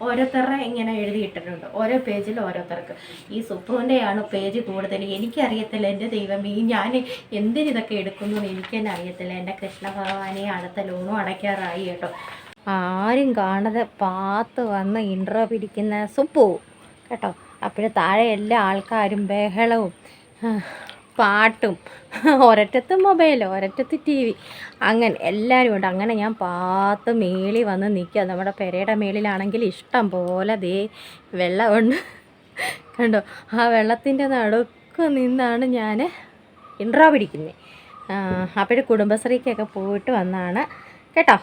ഓരോരുത്തരുടെ ഇങ്ങനെ എഴുതിയിട്ടിട്ടുണ്ട്, ഓരോ പേജിൽ ഓരോരുത്തർക്ക്. ഈ സുപ്പുവിൻ്റെയാണ് പേജ് കൂടുതൽ. എനിക്കറിയത്തില്ല, എൻ്റെ ദൈവമേ, ഞാൻ എന്തിനിതൊക്കെ എടുക്കുന്നു എനിക്ക് തന്നെ അറിയത്തില്ല. എൻ്റെ കൃഷ്ണ ഭഗവാനെ, അടുത്ത ലോണും അടയ്ക്കാറായി കേട്ടോ. ആരും കാണാതെ പാത്ത് വന്ന് ഇൻട്രോ പിടിക്കുന്ന സുപ്പു കേട്ടോ. അപ്പോൾ താഴെ എല്ലാ ആൾക്കാരും ബഹളവും പാട്ടും, ഒരറ്റത്ത് മൊബൈൽ, ഒരറ്റത്ത് TV, അങ്ങനെ എല്ലാവരും ഉണ്ട്. അങ്ങനെ ഞാൻ പാത്ത് മേളിൽ വന്ന് നിൽക്കുക. നമ്മുടെ പെരയുടെ മേളിലാണെങ്കിൽ ഇഷ്ടം പോലെ ദേ വെള്ളമുണ്ട് കണ്ടോ. ആ വെള്ളത്തിൻ്റെ നടുക്ക് നിന്നാണ് ഞാൻ ഇൻട്രോ പിടിക്കുന്നത്. അപ്പോഴും കുടുംബശ്രീക്കൊക്കെ പോയിട്ട് വന്നാണ് കേട്ടോ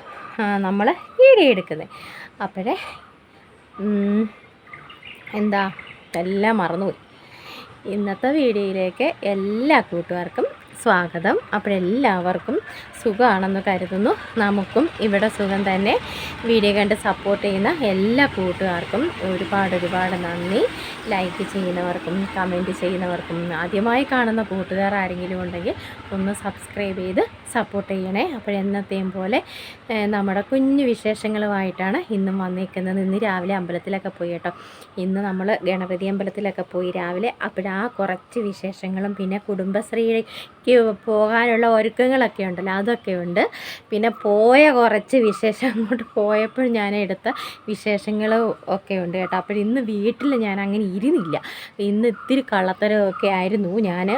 നമ്മൾ വീഡിയോ എടുക്കുന്നത്. അപ്പോഴേ എന്താ എല്ലാം മറന്നുപോയി. ഇന്നത്തെ വീഡിയോയിലേക്ക് എല്ലാ കൂട്ടുകാർക്കും സ്വാഗതം. അപ്പോഴെല്ലാവർക്കും സുഖമാണെന്ന് കരുതുന്നു. നമുക്കും ഇവിടെ സുഖം തന്നെ. വീഡിയോ കണ്ട് സപ്പോർട്ട് ചെയ്യുന്ന എല്ലാ കൂട്ടുകാർക്കും ഒരുപാട് നന്ദി. ലൈക്ക് ചെയ്യുന്നവർക്കും കമൻറ്റ് ചെയ്യുന്നവർക്കും ആദ്യമായി കാണുന്ന കൂട്ടുകാർ ആരെങ്കിലും ഉണ്ടെങ്കിൽ ഒന്ന് സബ്സ്ക്രൈബ് ചെയ്ത് സപ്പോർട്ട് ചെയ്യണേ. അപ്പോഴെന്നത്തെയും പോലെ നമ്മുടെ കുഞ്ഞു വിശേഷങ്ങളുമായിട്ടാണ് ഇന്നും വന്നിരിക്കുന്നത്. ഇന്ന് രാവിലെ അമ്പലത്തിലൊക്കെ പോയി കേട്ടോ. ഇന്ന് നമ്മൾ ഗണപതി അമ്പലത്തിലൊക്കെ പോയി രാവിലെ. അപ്പോഴാ കുറച്ച് വിശേഷങ്ങളും പിന്നെ കുടുംബശ്രീക്ക് പോകാനുള്ള ഒരുക്കങ്ങളൊക്കെ ഉണ്ടല്ലോ, അതൊക്കെ ഉണ്ട്. പിന്നെ പോയ കുറച്ച് വിശേഷം, അങ്ങോട്ട് പോയപ്പോൾ ഞാൻ എടുത്ത വിശേഷങ്ങളും ഒക്കെ ഉണ്ട് കേട്ടോ. അപ്പോൾ ഇന്ന് വീട്ടിൽ ഞാൻ അങ്ങനെ ഇരുന്നില്ല. ഇന്ന് ഇത്തിരി കള്ളത്തരമൊക്കെ ആയിരുന്നു. ഞാൻ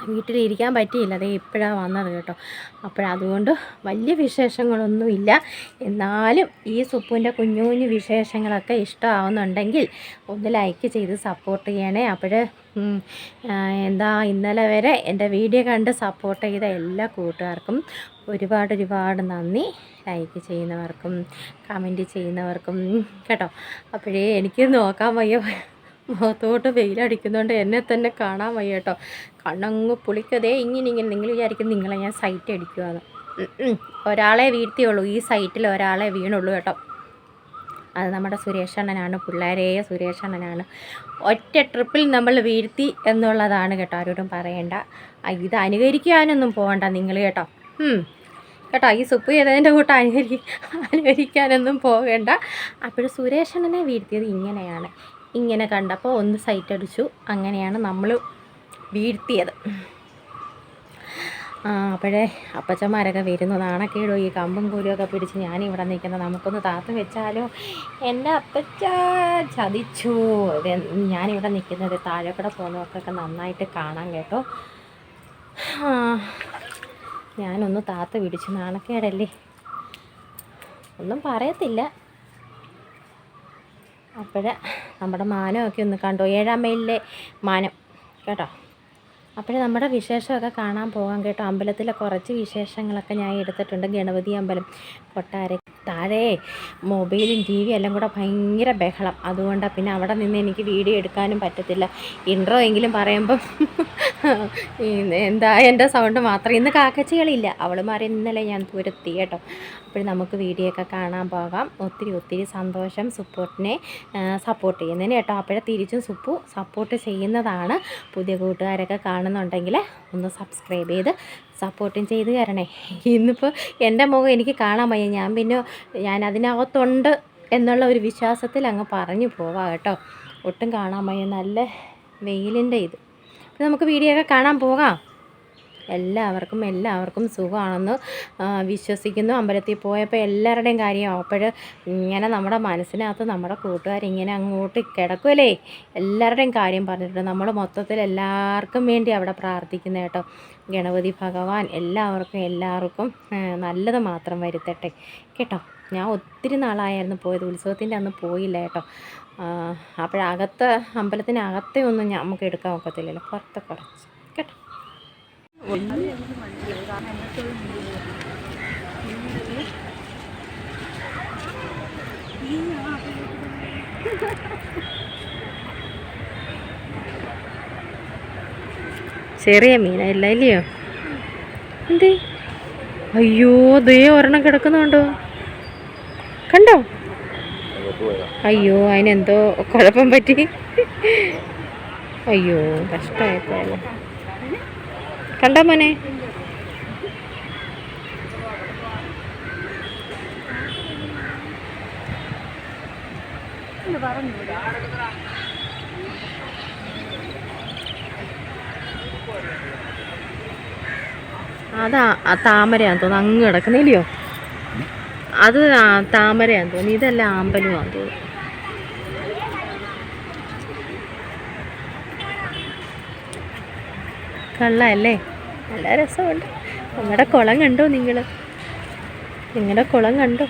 വീട്ടിലിരിക്കാൻ പറ്റിയില്ല, അതേ ഇപ്പോഴാണ് വന്നത് കേട്ടോ. അപ്പോഴതുകൊണ്ട് വലിയ വിശേഷങ്ങളൊന്നുമില്ല. എന്നാലും ഈ സുപ്പുവിൻ്റെ കുഞ്ഞു കുഞ്ഞു വിശേഷങ്ങളൊക്കെ ഇഷ്ടമാവുന്നുണ്ടെങ്കിൽ ഒന്ന് ലൈക്ക് ചെയ്ത് സപ്പോർട്ട് ചെയ്യണേ. അപ്പോൾ എന്താ ഇന്നലെ വരെ എൻ്റെ വീഡിയോ കണ്ട് സപ്പോർട്ട് ചെയ്ത എല്ലാ കൂട്ടുകാർക്കും ഒരുപാട് നന്ദി. ലൈക്ക് ചെയ്യുന്നവർക്കും കമൻറ്റ് ചെയ്യുന്നവർക്കും കേട്ടോ. അപ്പോഴേ എനിക്ക് നോക്കാൻ വയ്യ, മുഖത്തോട്ട് വെയിലടിക്കുന്നതുകൊണ്ട് എന്നെ തന്നെ കാണാൻ വയ്യ കേട്ടോ. കണ്ണങ്ങ് പുളിക്കതേ ഇങ്ങനെ നിങ്ങൾ വിചാരിക്കും നിങ്ങളെ ഞാൻ സൈറ്റ് അടിക്കുവാന്ന്. ഒരാളെ വീഴ്ത്തിയുള്ളൂ, ഈ സൈറ്റിൽ ഒരാളെ വീണുള്ളൂ കേട്ടോ. അത് നമ്മുടെ സുരേഷ് അണ്ണനാണ്, പിള്ളേരെ സുരേഷ് അണ്ണനാണ്. ഒറ്റ ട്രിപ്പിൽ നമ്മൾ വീഴ്ത്തി എന്നുള്ളതാണ് കേട്ടോ. ആരോടും പറയണ്ട, ഇത് അനുകരിക്കാനൊന്നും പോകണ്ട നിങ്ങൾ കേട്ടോ. കേട്ടോ, ഈ സുപ്പ് ചെയ്തതിൻ്റെ കൂട്ടം അനുകരിക്കാനൊന്നും പോകേണ്ട. അപ്പോഴും സുരേഷ് അണ്ണനെ വീഴ്ത്തിയത് ഇങ്ങനെയാണ്. ഇങ്ങനെ കണ്ടപ്പോൾ ഒന്ന് സൈറ്റ് അടിച്ചു, അങ്ങനെയാണ് നമ്മൾ വീഴ്ത്തിയത്. അപ്പോഴേ അപ്പച്ചന്മാരൊക്കെ വരുന്നു. നാണക്കേടോ ഈ കമ്പും കൂലിയൊക്കെ പിടിച്ച് ഞാനിവിടെ നിൽക്കുന്നത്. നമുക്കൊന്ന് താത്ത് വെച്ചാലോ. എൻ്റെ അപ്പച്ച ചതിച്ചു. ഞാനിവിടെ നിൽക്കുന്നത് താഴെ കൂടെ പോകുന്നവർക്കൊക്കെ നന്നായിട്ട് കാണാൻ കേട്ടോ. ഞാനൊന്ന് താത്ത് പിടിച്ചു, നാണക്കേടല്ലേ, ഒന്നും പറയത്തില്ല. അപ്പോഴേ നമ്മുടെ മാനമൊക്കെ ഒന്ന് കണ്ടോ, 7-ാം മൈലിലെ മാനം കേട്ടോ. അപ്പോഴേ നമ്മുടെ വിശേഷമൊക്കെ കാണാൻ പോകാം കേട്ടോ. അമ്പലത്തിലെ കുറച്ച് വിശേഷങ്ങളൊക്കെ ഞാൻ എടുത്തിട്ടുണ്ട്. ഗണപതി അമ്പലം, കൊട്ടാര, താഴെ മൊബൈലും TV എല്ലാം കൂടെ ഭയങ്കര ബഹളം. അതുകൊണ്ടാണ് പിന്നെ അവിടെ നിന്ന് എനിക്ക് വീഡിയോ എടുക്കാനും പറ്റത്തില്ല. ഇൻട്രോ എങ്കിലും പറയുമ്പം എന്താ എൻ്റെ സൗണ്ട് മാത്രം. ഇന്ന് കാക്കച്ചികളില്ല, അവളുമാരെ ഇന്നലെ ഞാൻ തുരത്തി കേട്ടോ. അപ്പോൾ നമുക്ക് വീഡിയോ ഒക്കെ കാണാൻ പോകാം. ഒത്തിരി സന്തോഷം സുപ്പോർട്ടിനെ സപ്പോർട്ട് ചെയ്യുന്നതിന് കേട്ടോ. അപ്പോഴേ തിരിച്ചും സുപ്പു സപ്പോർട്ട് ചെയ്യുന്നതാണ്. പുതിയ കൂട്ടുകാരൊക്കെ കാണുന്നുണ്ടെങ്കിൽ ഒന്ന് സബ്സ്ക്രൈബ് ചെയ്ത് സപ്പോർട്ടും ചെയ്ത് തരണേ. ഇന്നിപ്പോൾ എൻ്റെ മുഖം എനിക്ക് കാണാൻ വയ്യ, ഞാൻ അതിനകത്തുണ്ട് എന്നുള്ള ഒരു വിശ്വാസത്തിൽ അങ്ങ് പറഞ്ഞു പോവാം കേട്ടോ. ഒട്ടും കാണാൻ വയ്യ, നല്ല വെയിലിൻ്റെ ഇത്. അപ്പോൾ നമുക്ക് വീഡിയോ ഒക്കെ കാണാൻ പോകാം. എല്ലാവർക്കും സുഖമാണെന്ന് വിശ്വസിക്കുന്നു. അമ്പലത്തിൽ പോയപ്പോൾ എല്ലാവരുടെയും കാര്യമാവും. അപ്പോൾ ഇങ്ങനെ നമ്മുടെ മനസ്സിനകത്ത് നമ്മുടെ കൂട്ടുകാരിങ്ങനെ അങ്ങോട്ട് കിടക്കുമല്ലേ, എല്ലാവരുടെയും കാര്യം പറഞ്ഞിട്ടുണ്ട്. നമ്മൾ മൊത്തത്തിൽ എല്ലാവർക്കും വേണ്ടി അവിടെ പ്രാർത്ഥിക്കുന്ന കേട്ടോ. ഗണപതി ഭഗവാൻ എല്ലാവർക്കും നല്ലത് മാത്രം വരുത്തട്ടെ കേട്ടോ. ഞാൻ ഒത്തിരി നാളായിരുന്നു പോയത്, ഉത്സവത്തിൻ്റെ അന്ന് പോയില്ല കേട്ടോ. അപ്പോഴകത്ത് അമ്പലത്തിനകത്തെ ഒന്നും നമുക്ക് എടുക്കാൻ ഒക്കത്തില്ലല്ലോ, പുറത്ത് കുറച്ച് കേട്ടോ. ചെറിയ മീനല്ല ഇല്ലയോ? എന്തേ? അയ്യോ, ദേ ഒരെണ്ണം കിടക്കുന്നുണ്ടോ, കണ്ടോ? അയ്യോ, അതിനെന്തോ കുഴപ്പം പറ്റി. അയ്യോ, കഷ്ടമായിപ്പോയല്ലോ. കണ്ടോ മോനെ? അതാ താമരയാന്ന് തോന്നുന്നു, അങ്ങ് കിടക്കുന്നില്ലയോ? അത് താമരയാന്ന് തോന്നുന്നു, ഇതെല്ലാം ആമ്പലുമാന്ന് തോന്നുന്നു. കള്ളല്ലേ, നല്ല രസമുണ്ട്. നമ്മുടെ കുളം കണ്ടോ നിങ്ങളുടെ കുളം കണ്ടോ?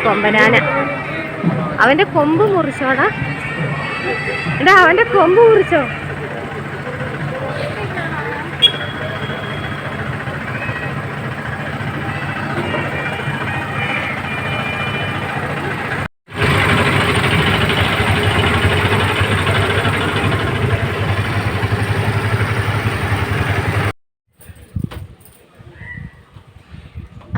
കൊമ്പനാന, അവന്റെ കൊമ്പ് മുറിച്ചോടാ. എടാ, അവന്റെ കൊമ്പ് മുറിച്ചോ?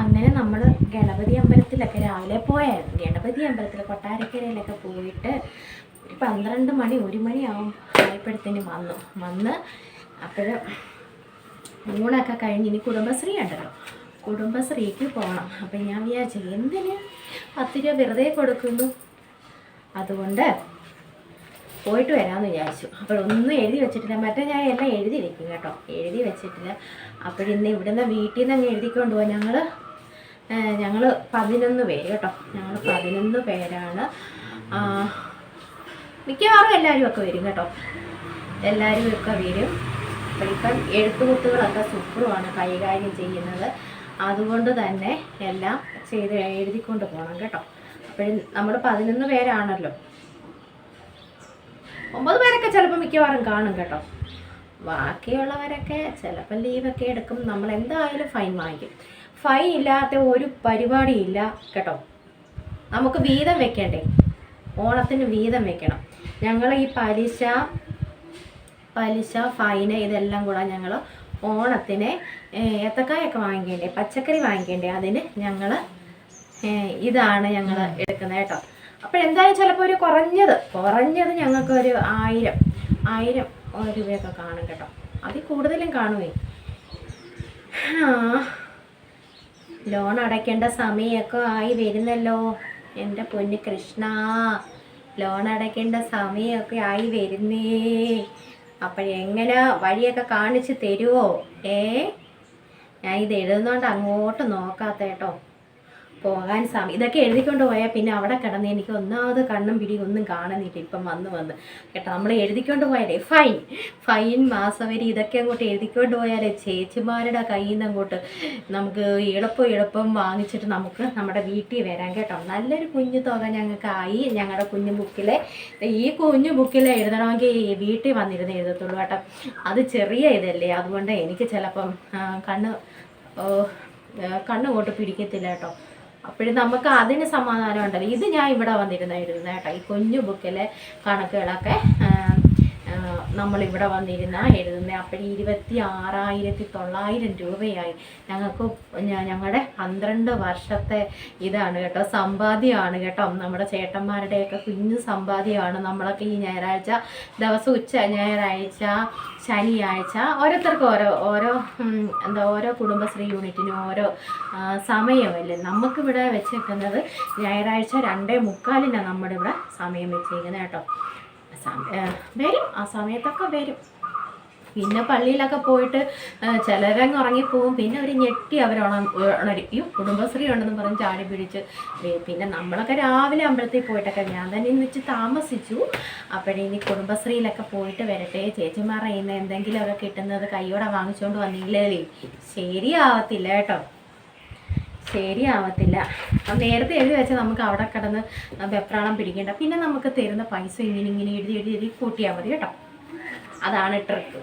അങ്ങനെ നമ്മൾ ഗണപതി അമ്പലത്തിലൊക്കെ രാവിലെ പോയായിരുന്നു. ഗണപതി അമ്പലത്തിൽ കൊട്ടാരക്കരയിലൊക്കെ പോയിട്ട് ഒരു 12 മണി 1 മണിയാവും ആയപ്പോഴത്തേനും വന്ന് അപ്പോഴും ഊണൊക്കെ കഴിഞ്ഞ് ഇനി കുടുംബശ്രീ ഉണ്ടല്ലോ, കുടുംബശ്രീക്ക് പോകണം. അപ്പം ഞാൻ വിചാരിച്ചു എന്തിന് 10 രൂപ വെറുതെ കൊടുക്കുന്നു, അതുകൊണ്ട് പോയിട്ട് വരാമെന്ന് വിചാരിച്ചു. അപ്പോഴൊന്നും എഴുതി വെച്ചിട്ടില്ല, മറ്റേ ഞാൻ എല്ലാം എഴുതി വെക്കും കേട്ടോ, എഴുതി വെച്ചിട്ടില്ല. അപ്പോഴിന്ന് ഇവിടുന്ന് വീട്ടിൽ നിന്ന് അങ്ങ് എഴുതിക്കൊണ്ട് പോകാൻ ഞങ്ങൾ 11 പേര് കേട്ടോ, ഞങ്ങൾ 11 പേരാണ്. മിക്കവാറും എല്ലാവരും ഒക്കെ വരും കേട്ടോ, എല്ലാവരും ഒക്കെ വരും. ഇപ്പം എഴുത്തുകുത്തുകളൊക്കെ സൂപ്പറുമാണ് കൈകാര്യം ചെയ്യുന്നത്, അതുകൊണ്ട് തന്നെ എല്ലാം എഴുതിക്കൊണ്ട് പോകണം കേട്ടോ. അപ്പോഴും നമ്മൾ 11 പേരാണല്ലോ, 9 പേരൊക്കെ ചിലപ്പോൾ മിക്കവാറും കാണും കേട്ടോ. ബാക്കിയുള്ളവരൊക്കെ ചിലപ്പോൾ ലീവൊക്കെ എടുക്കും. നമ്മൾ എന്തായാലും ഫൈൻ വാങ്ങിക്കും. ഫൈൻ ഇല്ലാത്ത ഒരു പരിപാടിയില്ല കേട്ടോ. നമുക്ക് വീതം വെക്കണ്ടേ, ഓണത്തിന് വീതം വെക്കണം. ഞങ്ങൾ ഈ പലിശ ഫൈന് ഇതെല്ലാം കൂടെ ഞങ്ങൾ ഓണത്തിന് ഏത്തക്കായൊക്കെ വാങ്ങിക്കേണ്ടേ, പച്ചക്കറി വാങ്ങിക്കേണ്ടേ, അതിന് ഞങ്ങൾ ഇതാണ് ഞങ്ങൾ എടുക്കുന്നത് കേട്ടോ. അപ്പോഴെന്തായാലും ചിലപ്പോൾ ഒരു കുറഞ്ഞത് ഞങ്ങൾക്ക് ഒരു 1000 രൂപയൊക്കെ കാണും കേട്ടോ, അതിൽ കൂടുതലും കാണുമേ. ലോൺ അടയ്ക്കേണ്ട സമയമൊക്കെ ആയി വരുന്നല്ലോ എൻ്റെ പൊന്നു കൃഷ്ണ, ലോൺ അടയ്ക്കേണ്ട സമയമൊക്കെ ആയി വരുന്നേ. അപ്പോഴെങ്ങനെ വഴിയൊക്കെ കാണിച്ച് തരുമോ? ഞാൻ ഇത് എഴുതുന്നോണ്ട് അങ്ങോട്ട് നോക്കാത്ത കേട്ടോ. പോകാൻ സമയം ഇതൊക്കെ എഴുതിക്കൊണ്ട് പോയാൽ പിന്നെ അവിടെ കിടന്ന് എനിക്ക് ഒന്നാമത് കണ്ണും പിടി ഒന്നും കാണുന്നില്ല. ഇപ്പം വന്ന് കേട്ടോ, നമ്മൾ എഴുതിക്കൊണ്ട് പോയാലേ ഫൈൻ മാസവരി ഇതൊക്കെ അങ്ങോട്ട് എഴുതിക്കൊണ്ട് പോയാലേ ചേച്ചിമാരുടെ കയ്യിൽ നിന്ന് അങ്ങോട്ട് നമുക്ക് എളുപ്പം വാങ്ങിച്ചിട്ട് നമുക്ക് നമ്മുടെ വീട്ടിൽ വരാം കേട്ടോ. നല്ലൊരു കുഞ്ഞു തുക ഞങ്ങൾക്കായി. ഞങ്ങളുടെ കുഞ്ഞു ബുക്കിലെ ഈ കുഞ്ഞു ബുക്കിൽ എഴുതണമെങ്കിൽ വീട്ടിൽ വന്നിരുന്ന് എഴുതത്തുള്ളൂ കേട്ടോ. അത് ചെറിയ ഇതല്ലേ, അതുകൊണ്ട് എനിക്ക് ചിലപ്പം കണ്ണ് കൊണ്ട് പിടിക്കത്തില്ല കേട്ടോ. അപ്പോഴും നമുക്ക് അതിന് സമാധാനം ഉണ്ടല്ലോ. ഇത് ഞാൻ ഇവിടെ വന്നിരുന്ന എഴുതുന്നത് കേട്ടോ, ഈ കുഞ്ഞു ബുക്കിലെ കണക്കുകളൊക്കെ നമ്മളിവിടെ വന്നിരുന്നാൽ എഴുതുന്നത്. അപ്പോൾ 26,900 രൂപയായി. ഞങ്ങൾക്ക് ഞങ്ങളുടെ 12 വർഷത്തെ ഇതാണ് കേട്ടോ, സമ്പാദ്യമാണ് കേട്ടോ. നമ്മുടെ ചേട്ടന്മാരുടെയൊക്കെ കുഞ്ഞു സമ്പാദ്യമാണ്. നമ്മളൊക്കെ ഈ ഞായറാഴ്ച ദിവസം ഞായറാഴ്ച ശനിയാഴ്ച ഓരോരുത്തർക്കും ഓരോ കുടുംബശ്രീ യൂണിറ്റിനും ഓരോ സമയമല്ലേ. നമുക്കിവിടെ വെച്ചേക്കുന്നത് ഞായറാഴ്ച 2:45 നമ്മുടെ ഇവിടെ സമയം വെച്ചേക്കുന്നത് കേട്ടോ. വരും, ആ സമയത്തൊക്കെ വരും. പിന്നെ പള്ളിയിലൊക്കെ പോയിട്ട് ചിലരങ്ങ് ഉറങ്ങിപ്പോവും. പിന്നെ അവർ ഞെട്ടി ഉണരും, കുടുംബശ്രീ ഉണ്ടെന്ന് പറഞ്ഞ് ചാടി പിടിച്ച്. പിന്നെ നമ്മളൊക്കെ രാവിലെ അമ്പലത്തിൽ പോയിട്ടൊക്കെ, ഞാൻ തന്നെ ഇന്ന് വെച്ച് താമസിച്ചു. അപ്പോഴിനി കുടുംബശ്രീയിലൊക്കെ പോയിട്ട് വരട്ടെ. ചേച്ചിമാർ ചെയ്യുന്ന എന്തെങ്കിലുമൊക്കെ കിട്ടുന്നത് കൈയോടെ വാങ്ങിച്ചുകൊണ്ട് വന്നില്ലേ ശരിയാവത്തില്ല കേട്ടോ, ശരിയാവത്തില്ല. നേരത്തെ എഴുതി വെച്ചാൽ നമുക്ക് അവിടെ കിടന്ന് വെപ്രാളം പിടിക്കേണ്ട. പിന്നെ നമുക്ക് തരുന്ന പൈസ ഇങ്ങനെ എഴുതി കൂട്ടിയാൽ മതി കേട്ടോ. അതാണ് ട്രിക്ക്.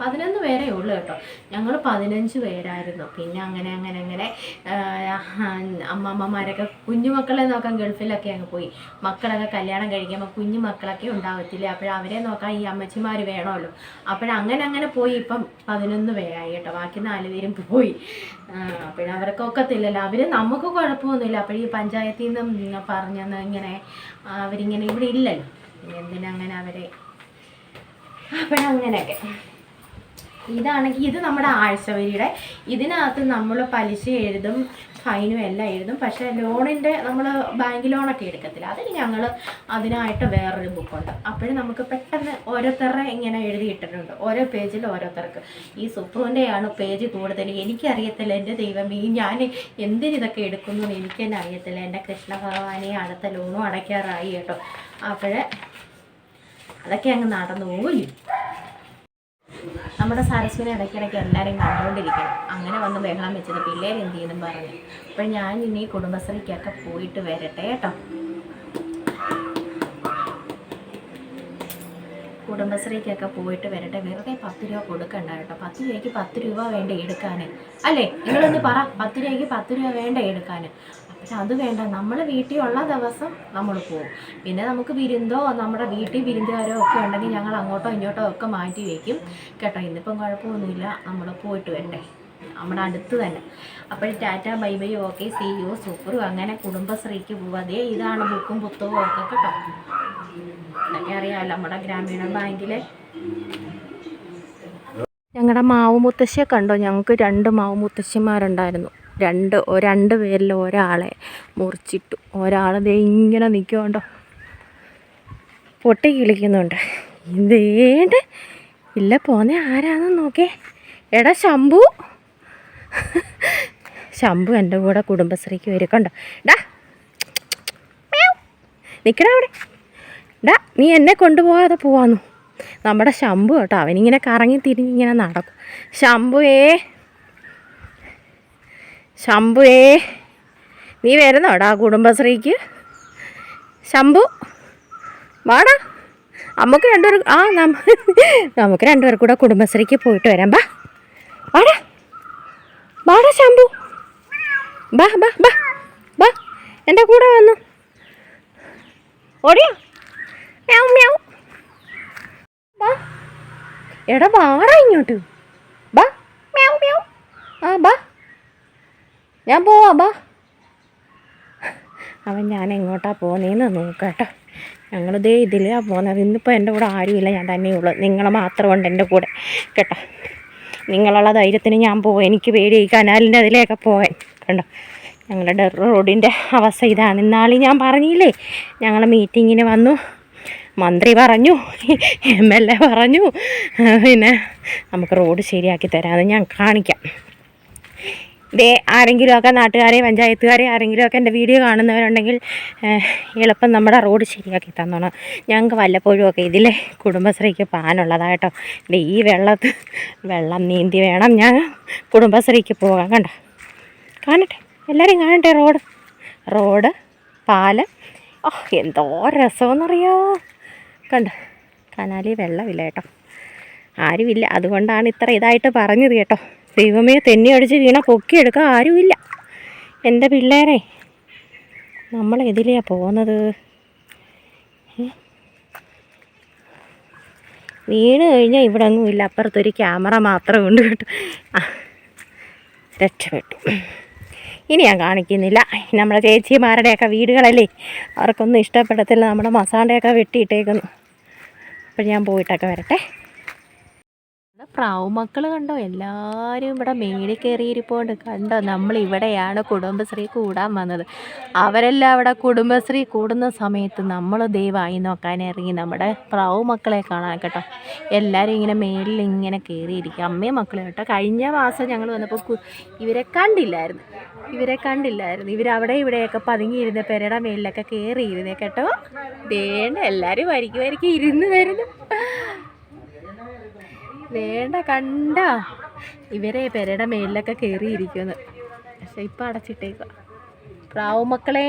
11 പേരേ ഉള്ളൂ കേട്ടോ. ഞങ്ങൾ 15 പേരായിരുന്നു. പിന്നെ അങ്ങനെ അമ്മമ്മമാരൊക്കെ കുഞ്ഞുമക്കളെ നോക്കാൻ ഗൾഫിലൊക്കെ അങ്ങ് പോയി. മക്കളൊക്കെ കല്യാണം കഴിക്കുമ്പോൾ കുഞ്ഞു മക്കളൊക്കെ ഉണ്ടാവത്തില്ല. അപ്പോഴവരെ നോക്കാൻ ഈ അമ്മച്ചിമാർ വേണമല്ലോ. അപ്പോഴങ്ങനെ പോയി ഇപ്പം 11 പേരായി കേട്ടോ. ബാക്കി 4 പേരും പോയി. അപ്പോഴവർക്കൊക്കത്തില്ലല്ലോ. അവർ നമുക്ക് കുഴപ്പമൊന്നുമില്ല. അപ്പോഴീ പഞ്ചായത്തിൽ നിന്നും പറഞ്ഞെന്ന് ഇങ്ങനെ അവരിങ്ങനെ ഇവിടെ ഇല്ലല്ലോ, എന്തിനങ്ങനെ അവരെ. അപ്പോഴങ്ങനെയൊക്കെ ഇതാണെങ്കിൽ ഇത് നമ്മുടെ ആഴ്ചവരിയുടെ. ഇതിനകത്ത് നമ്മൾ പലിശ എഴുതും, ഫൈനും എല്ലാം എഴുതും. പക്ഷേ ലോണിൻ്റെ നമ്മൾ ബാങ്ക് ലോണൊക്കെ എടുക്കത്തില്ല. അതിന് ഞങ്ങൾ അതിനായിട്ട് വേറൊരു ബുക്കുണ്ട്. അപ്പോഴും നമുക്ക് പെട്ടെന്ന് ഓരോരുത്തരുടെ ഇങ്ങനെ എഴുതിയിട്ടിട്ടുണ്ട്, ഓരോ പേജിൽ ഓരോരുത്തർക്ക്. ഈ സുപ്പുവിൻ്റെയാണ് പേജ് കൂടുതൽ. എനിക്കറിയത്തില്ല, എൻ്റെ ദൈവമേ, ഞാൻ എന്തിനിതൊക്കെ എടുക്കുന്നു എന്ന് എനിക്ക് തന്നെ അറിയത്തില്ല. എൻ്റെ കൃഷ്ണ ഭഗവാനെ അടുത്ത ലോണും അടയ്ക്കാറായി കേട്ടോ. അപ്പോഴേ അതൊക്കെ അങ്ങ് നടന്നു പോയി. നമ്മുടെ സരസ്വിനെ ഇടയ്ക്കിടയ്ക്ക് എല്ലാവരും കണ്ടുകൊണ്ടിരിക്കണം. അങ്ങനെ വന്ന് ബഹളം വെച്ചത് പിള്ളേർ എന്ത് ചെയ്യുന്നു പറഞ്ഞു. അപ്പോൾ ഞാൻ ഇനി കുടുംബശ്രീക്കൊക്കെ പോയിട്ട് വരട്ടെ കേട്ടോ. കുടുംബശ്രീക്കൊക്കെ പോയിട്ട് വരട്ടെ. വെറുതെ 10 രൂപ കൊടുക്കണ്ട കേട്ടോ. 10 രൂപയ്ക്ക് 10 രൂപ വേണ്ട എടുക്കാൻ അല്ലേ? നിങ്ങളൊന്ന് പറ, 10 രൂപയ്ക്ക് 10 രൂപ വേണ്ട എടുക്കാൻ. പക്ഷെ അത് വേണ്ട, നമ്മൾ വീട്ടിലുള്ള ദിവസം നമ്മൾ പോകും. പിന്നെ നമുക്ക് വിരുന്തോ നമ്മുടെ വീട്ടിൽ വിരുന്നുകാരോ ഒക്കെ ഉണ്ടെങ്കിൽ ഞങ്ങൾ അങ്ങോട്ടോ ഇങ്ങോട്ടോ ഒക്കെ മാറ്റി വയ്ക്കും കേട്ടോ. ഇന്നിപ്പം കുഴപ്പമൊന്നുമില്ല, നമ്മൾ പോയിട്ട് വരണ്ടേ, നമ്മുടെ അടുത്ത് തന്നെ. അപ്പോൾ tata bye bye, okay, see you, super. അങ്ങനെ കുടുംബശ്രീക്ക് പോവാതെ. ഇതാണ് ബുക്കും പുസ്തകവും ഒക്കെ കേട്ടോ. അതൊക്കെ അറിയാമല്ലോ നമ്മുടെ ഗ്രാമീണ ബാങ്കിലെ. ഞങ്ങളുടെ മാവ് മുത്തശ്ശിയെ കണ്ടോ? ഞങ്ങൾക്ക് 2 മാവ് മുത്തശ്ശിമാരുണ്ടായിരുന്നു. 2 പേരിൽ ഒരാളെ മുറിച്ചിട്ടു. ഒരാൾ ദേ ഇങ്ങനെ നിൽക്കുന്നുണ്ടോ, പൊട്ടി കിളിക്കുന്നുണ്ട്. ഇതേണ്ട് ഇല്ല പോന്നെ ആരാണെന്ന് നോക്കേ. എടാ ശംഭു, ശംഭു എൻ്റെ കൂടെ കുടുംബശ്രീക്ക് വരിക്കണ്ടോ. ഡാ നിൽക്കണ അവിടെ. ഡാ നീ എന്നെ കൊണ്ടുപോകാതെ പോവാന്നു. നമ്മുടെ ശംഭു കേട്ടോ, അവനിങ്ങനെ കറങ്ങി തിരിഞ്ഞിങ്ങനെ നടക്കും. ശംഭുവേ നീ വരുന്നോടാ കുടുംബശ്രീക്ക്? ശംഭു വാടാ, നമുക്ക് 2 പേർ നമുക്ക് 2 പേർ കൂടെ കുടുംബശ്രീക്ക് പോയിട്ട് വരാം. വാടാ ശംഭു, ബാ എൻ്റെ കൂടെ വന്നു. ഓടിയോ മ്യാവ്. എടാ വാടാ ഇങ്ങോട്ട്, ബാ മ്യാവ്. ബാ, ഞാൻ പോവാ, ബാ. അവൻ ഞാൻ എങ്ങോട്ടാണ് പോകുന്നതെന്ന് നോക്കട്ടോ. ഞങ്ങളിതേ ഇതിലാണ് പോകുന്നത്. ഇന്നിപ്പോൾ എൻ്റെ കൂടെ ആരുമില്ല, ഞാൻ തന്നെയുള്ളൂ. നിങ്ങൾ മാത്രമുണ്ട് എൻ്റെ കൂടെ കേട്ടോ. നിങ്ങളുള്ള ധൈര്യത്തിന് ഞാൻ പോവും. എനിക്ക് പേടി ഈ കനാലിൻ്റെ അതിലേക്ക് പോകാൻ. കണ്ടോ ഞങ്ങളുടെ റോഡിൻ്റെ അവസ്ഥ ഇതാണ്. ഇന്നാളി ഞാൻ പറഞ്ഞില്ലേ, ഞങ്ങൾ മീറ്റിങ്ങിന് വന്നു, മന്ത്രി പറഞ്ഞു, MLA പറഞ്ഞു, പിന്നെ നമുക്ക് റോഡ് ശരിയാക്കി തരാമെന്ന് ഞാൻ കാണിക്കാം. ഇതേ ആരെങ്കിലുമൊക്കെ നാട്ടുകാരെ പഞ്ചായത്തുകാരെ ആരെങ്കിലുമൊക്കെ എൻ്റെ വീഡിയോ കാണുന്നവരുണ്ടെങ്കിൽ എളുപ്പം നമ്മുടെ റോഡ് ശരിയാക്കി തന്നോണം. ഞങ്ങൾക്ക് വല്ലപ്പോഴും ഒക്കെ ഇതിലെ കുടുംബശ്രീക്ക് പോകാനുള്ളതായിട്ടോ. ഈ വെള്ളം നീന്തി വേണം ഞാൻ കുടുംബശ്രീക്ക് പോകാൻ. കാണട്ടെ, എല്ലാവരും കാണട്ടെ. റോഡ് പാലം, എന്തോ രസമെന്നറിയോ. കനാലിൽ വെള്ളമില്ല കേട്ടോ, ആരുമില്ല. അതുകൊണ്ടാണ് ഇത്ര ഇതായിട്ട് പറഞ്ഞത് കേട്ടോ. ദൈവമേ, തെന്നി അടിച്ച് വീണ പൊക്കിയെടുക്കാൻ ആരുമില്ല. എൻ്റെ പിള്ളേരെ നമ്മൾ എതിലെയാണ് പോകുന്നത്? വീണ് കഴിഞ്ഞാൽ ഇവിടെ ഒന്നും ഇല്ല, അപ്പുറത്തൊരു ക്യാമറ മാത്രമേ ഉണ്ട് കേട്ടോ. രക്ഷപ്പെട്ടു. ഇനി ഞാൻ കാണിക്കുന്നില്ല. നമ്മുടെ ചേച്ചിമാരുടെയൊക്കെ വീടുകളല്ലേ, അവർക്കൊന്നും ഇഷ്ടപ്പെടത്തില്ല നമ്മുടെ മസാണ്ടയൊക്കെ വെട്ടിയിട്ടേക്കുന്നു. അപ്പോൾ ഞാൻ പോയിട്ടൊക്കെ വരട്ടെ. പ്രാവ് മക്കൾ കണ്ടോ, എല്ലാവരും ഇവിടെ മേളിൽ കയറിയിരിപ്പോണ്ട് കണ്ടോ. നമ്മളിവിടെയാണ് കുടുംബശ്രീ കൂടാൻ വന്നത്. അവരെല്ലാം അവിടെ കുടുംബശ്രീ കൂടുന്ന സമയത്ത് നമ്മൾ ദയവായി നോക്കാൻ ഇറങ്ങി നമ്മുടെ പ്രാവ് മക്കളെ കാണാൻ കേട്ടോ. എല്ലാവരും ഇങ്ങനെ മേളിൽ ഇങ്ങനെ കയറിയിരിക്കും, അമ്മയും മക്കളും കേട്ടോ. കഴിഞ്ഞ മാസം ഞങ്ങൾ വന്നപ്പോൾ ഇവരെ കണ്ടില്ലായിരുന്നു. ഇവരവിടെ ഇവിടെയൊക്കെ പതുങ്ങിയിരുന്ന പെരയുടെ മേളിലൊക്കെ കയറിയിരുന്നേ കേട്ടോ. വേണ്ട, എല്ലാവരും വരിക്ക് ഇരുന്ന് വരുന്നു. വേണ്ട, കണ്ട ഇവരെ പെരയുടെ മേളിലൊക്കെ കയറിയിരിക്കുന്നു. പക്ഷെ ഇപ്പം അടച്ചിട്ടേക്കുക. പ്രാവ് മക്കളേ